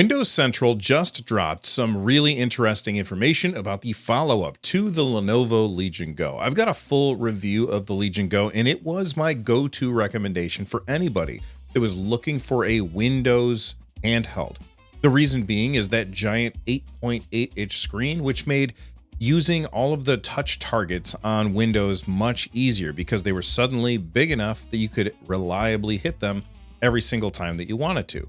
Windows Central just dropped some really interesting information about the follow-up to the Lenovo Legion Go. I've got a full review of the Legion Go, and it was my go-to recommendation for anybody that was looking for a Windows handheld. The reason being is that giant 8.8-inch screen, which made using all of the touch targets on Windows much easier because they were suddenly big enough that you could reliably hit them every single time that you wanted to.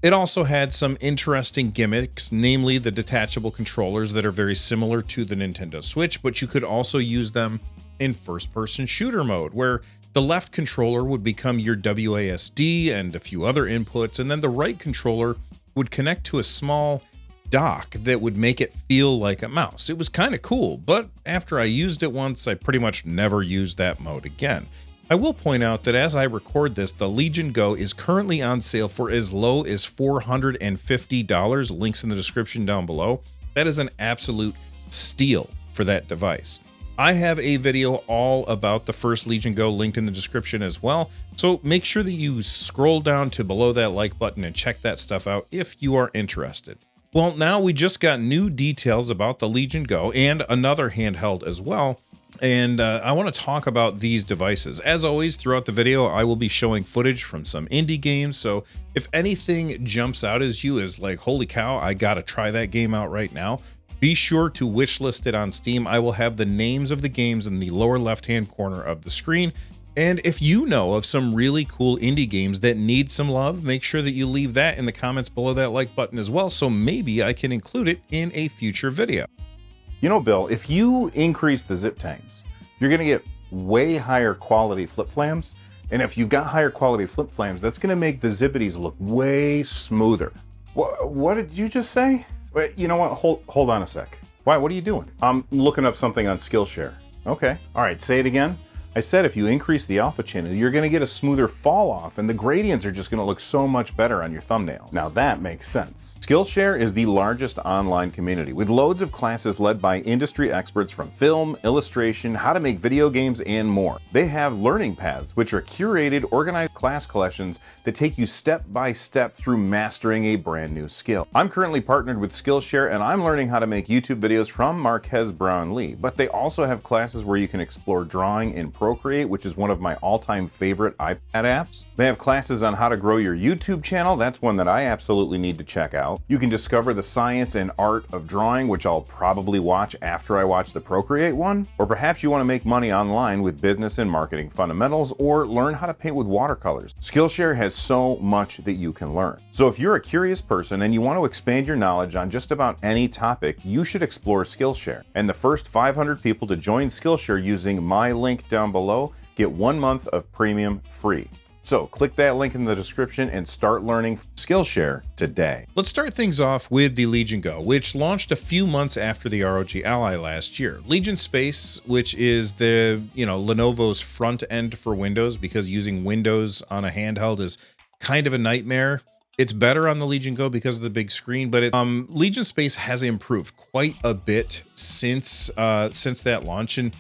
It also had some interesting gimmicks, namely the detachable controllers that are very similar to the Nintendo Switch, but you could also use them in first-person shooter mode, where the left controller would become your WASD and a few other inputs, and then the right controller would connect to a small dock that would make it feel like a mouse. It was kind of cool, but after I used it once, I pretty much never used that mode again. I will point out that as I record this, the Legion Go is currently on sale for as low as $450. Links in the description down below. That is an absolute steal for that device. I have a video all about the first Legion Go linked in the description as well, so make sure that you scroll down to below that like button and check that stuff out if you are interested. Well, now we just got new details about the Legion Go and another handheld as well. And I want to talk about these devices. As always, throughout the video, I will be showing footage from some indie games. So if anything jumps out as you as like, holy cow, I got to try that game out right now, be sure to wishlist it on Steam. I will have the names of the games in the lower left-hand corner of the screen. And if you know of some really cool indie games that need some love, make sure that you leave that in the comments below that like button as well. So maybe I can include it in a future video. You know, Bill, if you increase the zip times, you're going to get way higher quality flip flams. And if you've got higher quality flip flams, that's going to make the zippities look way smoother. What did you just say? Wait, you know what? Hold on a sec. Why? What are you doing? I'm looking up something on Skillshare. Okay. All right. Say it again. I said if you increase the alpha channel, you're going to get a smoother fall off, and the gradients are just going to look so much better on your thumbnail. Now that makes sense. Skillshare is the largest online community with loads of classes led by industry experts from film, illustration, how to make video games, and more. They have learning paths, which are curated, organized class collections that take you step by step through mastering a brand new skill. I'm currently partnered with Skillshare, and I'm learning how to make YouTube videos from Marquez Brownlee, but they also have classes where you can explore drawing in Procreate, which is one of my all-time favorite iPad apps. They have classes on how to grow your YouTube channel. That's one that I absolutely need to check out. You can discover the science and art of drawing, which I'll probably watch after I watch the Procreate one. Or perhaps you want to make money online with business and marketing fundamentals, or learn how to paint with watercolors. Skillshare has so much that you can learn. So if you're a curious person and you want to expand your knowledge on just about any topic, you should explore Skillshare. And the first 500 people to join Skillshare using my link down below get 1 month of premium free. So click that link in the description and start learning Skillshare today. Let's start things off with the Legion Go, which launched a few months after the ROG Ally last year. Legion Space, which is the, Lenovo's front end for Windows, because using Windows on a handheld is kind of a nightmare. It's better on the Legion Go because of the big screen, but Legion Space has improved quite a bit since that launch. And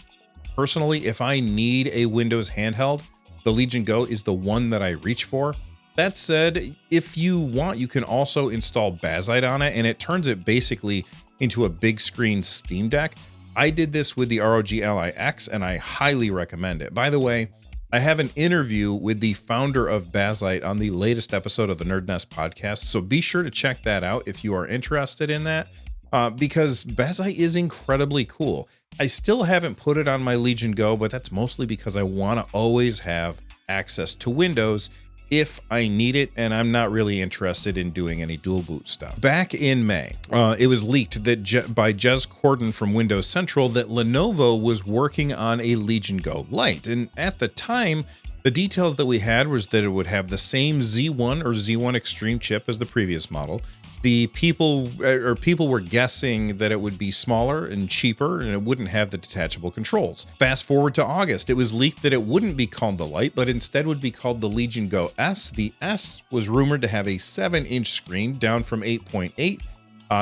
personally, if I need a Windows handheld, the Legion Go is the one that I reach for. That said, if you want, you can also install Bazzite on it, and it turns it basically into a big screen Steam Deck. I did this with the ROG Ally X, and I highly recommend it. By the way, I have an interview with the founder of Bazzite on the latest episode of the NerdNest podcast, so be sure to check that out if you are interested in that, because Bazzite is incredibly cool. I still haven't put it on my Legion Go, but that's mostly because I want to always have access to Windows if I need it, and I'm not really interested in doing any dual boot stuff. Back in May, it was leaked that by Jez Corden from Windows Central that Lenovo was working on a Legion Go Lite, and at the time, the details that we had was that it would have the same Z1 or Z1 Extreme chip as the previous model. The people were guessing that it would be smaller and cheaper, and it wouldn't have the detachable controls. Fast forward to August, it was leaked that it wouldn't be called the Lite, but instead would be called the Legion Go S. The S was rumored to have a 7-inch screen, down from 8.8.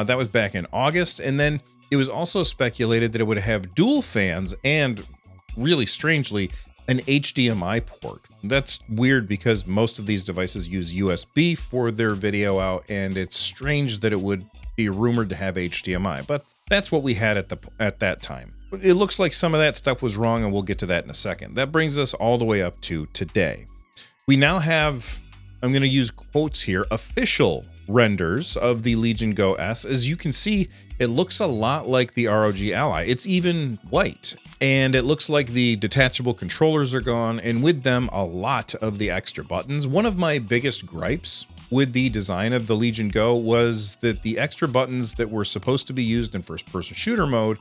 That was back in August, and then it was also speculated that it would have dual fans and, really strangely, an HDMI port. That's weird because most of these devices use USB for their video out, and it's strange that it would be rumored to have HDMI, but that's what we had at that time. It looks like some of that stuff was wrong, and we'll get to that in a second. That brings us all the way up to today. We now have, I'm going to use quotes here, official renders of the Legion Go S. As you can see, it looks a lot like the ROG Ally. It's even white, and it looks like the detachable controllers are gone, and with them, a lot of the extra buttons. One of my biggest gripes with the design of the Legion Go was that the extra buttons that were supposed to be used in first-person shooter mode,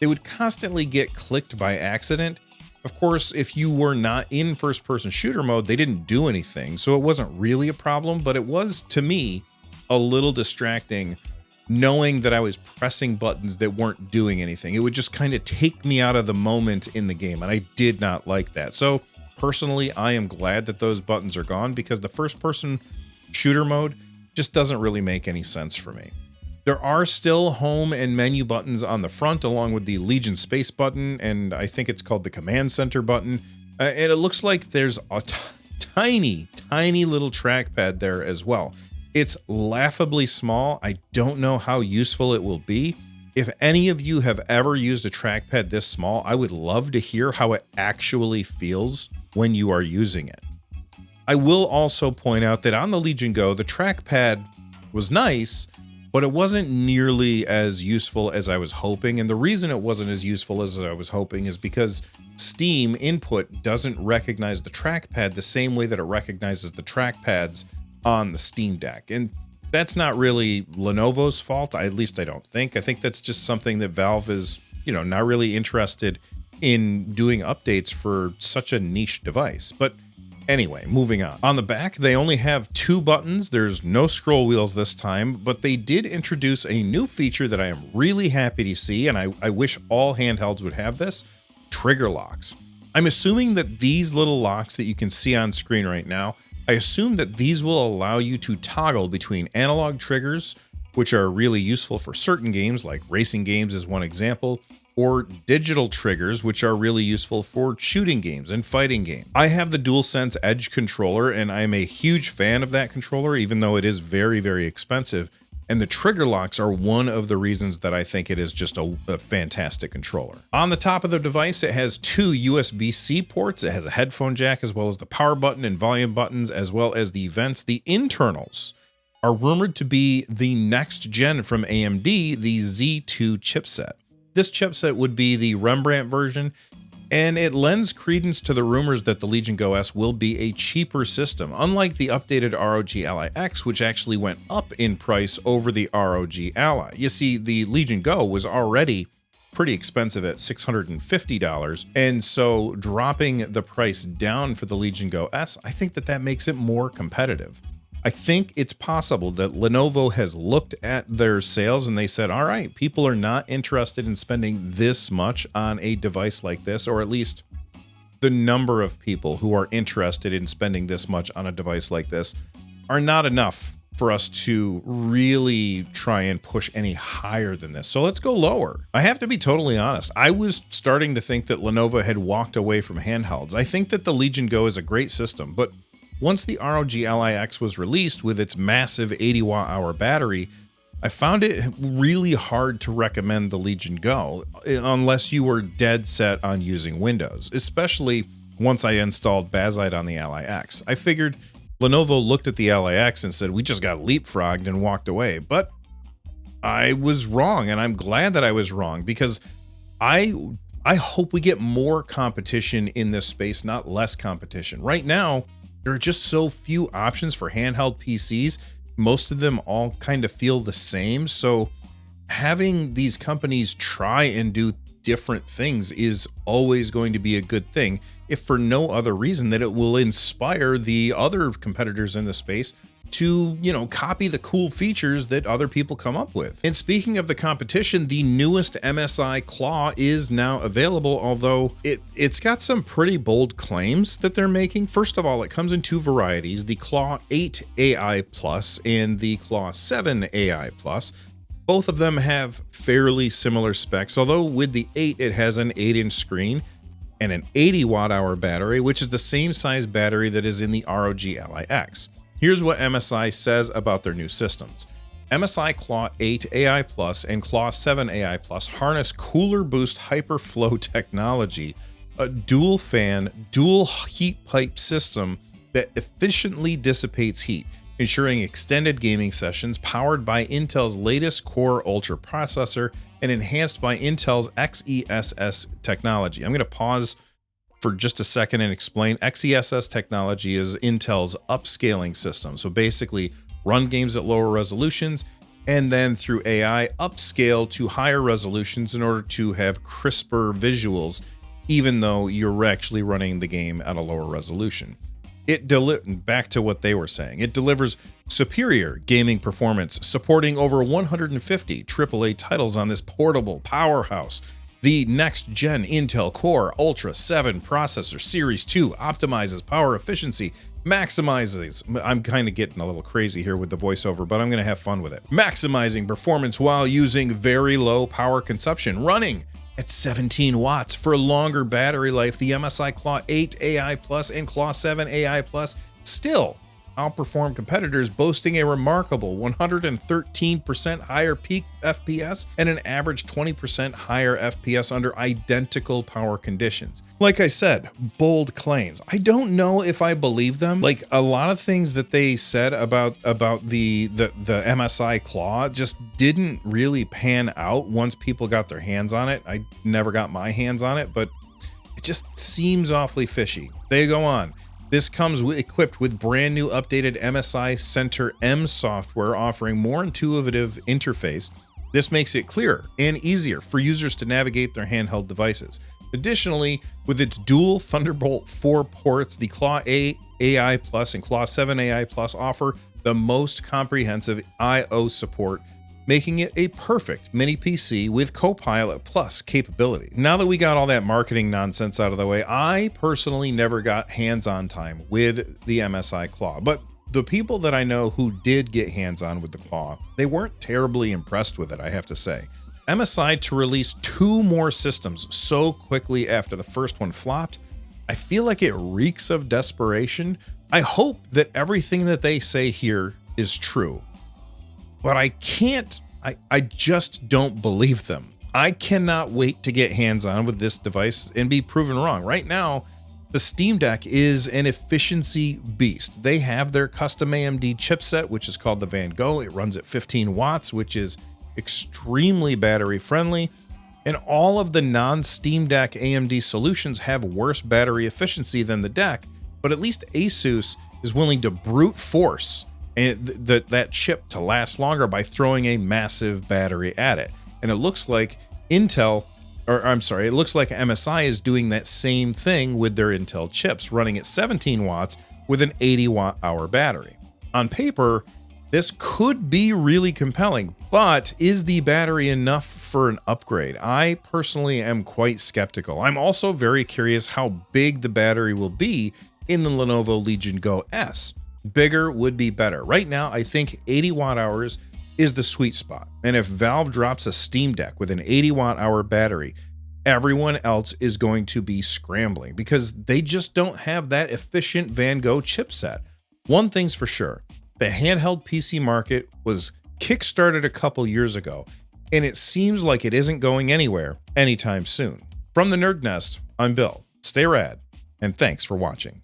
they would constantly get clicked by accident. Of course, if you were not in first-person shooter mode, they didn't do anything, so it wasn't really a problem, but it was, to me, a little distracting knowing that I was pressing buttons that weren't doing anything. It would just kind of take me out of the moment in the game, and I did not like that. So personally, I am glad that those buttons are gone because the first-person shooter mode just doesn't really make any sense for me. There are still home and menu buttons on the front, along with the Legion Space button, and I think it's called the Command Center button. And it looks like there's a tiny little trackpad there as well. It's laughably small. I don't know how useful it will be. If any of you have ever used a trackpad this small, I would love to hear how it actually feels when you are using it. I will also point out that on the Legion Go, the trackpad was nice, but it wasn't nearly as useful as I was hoping. And the reason it wasn't as useful as I was hoping is because Steam input doesn't recognize the trackpad the same way that it recognizes the trackpads on the Steam Deck. And that's not really Lenovo's fault, at least I don't think. I think that's just something that Valve is, not really interested in doing updates for such a niche device. But anyway, moving on. On the back, they only have 2 buttons. There's no scroll wheels this time, but they did introduce a new feature that I am really happy to see, and I wish all handhelds would have this: trigger locks. I'm assuming that these little locks that you can see on screen right now, I assume that these will allow you to toggle between analog triggers, which are really useful for certain games, like racing games is one example, or digital triggers, which are really useful for shooting games and fighting games. I have the DualSense Edge controller, and I'm a huge fan of that controller, even though it is very, very expensive. And the trigger locks are one of the reasons that I think it is just a fantastic controller. On the top of the device, it has 2 USB-C ports. It has a headphone jack, as well as the power button and volume buttons, as well as the vents. The internals are rumored to be the next gen from AMD, the Z2 chipset. This chipset would be the Rembrandt version, and it lends credence to the rumors that the Legion Go S will be a cheaper system, unlike the updated ROG Ally X, which actually went up in price over the ROG Ally. You see, the Legion Go was already pretty expensive at $650, and so dropping the price down for the Legion Go S, I think that makes it more competitive. I think it's possible that Lenovo has looked at their sales and they said, all right, people are not interested in spending this much on a device like this, or at least the number of people who are interested in spending this much on a device like this are not enough for us to really try and push any higher than this. So let's go lower. I have to be totally honest. I was starting to think that Lenovo had walked away from handhelds. I think that the Legion Go is a great system, but once the ROG Ally X was released with its massive 80 watt-hour battery, I found it really hard to recommend the Legion Go unless you were dead set on using Windows, especially once I installed Bazzite on the Ally X. I figured Lenovo looked at the Ally X and said, we just got leapfrogged, and walked away. But I was wrong, and I'm glad that I was wrong, because I hope we get more competition in this space, not less competition. Right now, there are just so few options for handheld PCs. Most of them all kind of feel the same. So having these companies try and do different things is always going to be a good thing, if for no other reason that it will inspire the other competitors in the space to, copy the cool features that other people come up with. And speaking of the competition, the newest MSI Claw is now available, although it's got some pretty bold claims that they're making. First of all, it comes in 2 varieties, the Claw 8 AI Plus and the Claw 7 AI Plus. Both of them have fairly similar specs, although with the 8, it has an 8-inch screen. and an 80 watt hour battery, which is the same size battery that is in the ROG Ally X. Here's what MSI says about their new systems. MSI Claw 8 AI Plus and Claw 7 AI Plus harness Cooler Boost Hyperflow technology, a dual fan, dual heat pipe system that efficiently dissipates heat, ensuring extended gaming sessions powered by Intel's latest Core Ultra processor and enhanced by Intel's XeSS technology. I'm going to pause for just a second and explain. XeSS technology is Intel's upscaling system. So basically, run games at lower resolutions and then through AI upscale to higher resolutions in order to have crisper visuals, even though you're actually running the game at a lower resolution. Back to what they were saying, it delivers superior gaming performance, supporting over 150 AAA titles on this portable powerhouse. The next-gen Intel Core Ultra 7 processor Series 2 optimizes power efficiency, maximizes, I'm kind of getting a little crazy here with the voiceover, but I'm going to have fun with it, maximizing performance while using very low power consumption, running at 17 watts for longer battery life. The MSI Claw 8 AI Plus and Claw 7 AI Plus still outperform competitors, boasting a remarkable 113% higher peak FPS and an average 20% higher FPS under identical power conditions. Like I said, bold claims. I don't know if I believe them. Like, a lot of things that they said about the MSI Claw just didn't really pan out once people got their hands on it. I never got my hands on it, but it just seems awfully fishy. They go on. This comes equipped with brand new updated MSI Center M software, offering more intuitive interface. This makes it clearer and easier for users to navigate their handheld devices. Additionally, with its dual Thunderbolt 4 ports, the Claw 8 AI Plus and Claw 7 AI Plus offer the most comprehensive I/O support, making it a perfect mini PC with Copilot Plus capability. Now that we got all that marketing nonsense out of the way, I personally never got hands-on time with the MSI Claw, but the people that I know who did get hands-on with the Claw, they weren't terribly impressed with it, I have to say. MSI to release 2 more systems so quickly after the first one flopped, I feel like it reeks of desperation. I hope that everything that they say here is true, but I just don't believe them. I cannot wait to get hands-on with this device and be proven wrong. Right now, the Steam Deck is an efficiency beast. They have their custom AMD chipset, which is called the Van Gogh. It runs at 15 watts, which is extremely battery friendly. And all of the non-Steam Deck AMD solutions have worse battery efficiency than the Deck, but at least Asus is willing to brute force that chip to last longer by throwing a massive battery at it. And it looks like it looks like MSI is doing that same thing with their Intel chips, running at 17 watts with an 80 watt hour battery. On paper, this could be really compelling, but is the battery enough for an upgrade? I personally am quite skeptical. I'm also very curious how big the battery will be in the Lenovo Legion Go S. Bigger would be better. Right now, I think 80 watt hours is the sweet spot. And if Valve drops a Steam Deck with an 80 watt hour battery, everyone else is going to be scrambling because they just don't have that efficient Van Gogh chipset. One thing's for sure, the handheld PC market was kickstarted a couple years ago, and it seems like it isn't going anywhere anytime soon. From the NerdNest, I'm Bill. Stay rad, and thanks for watching.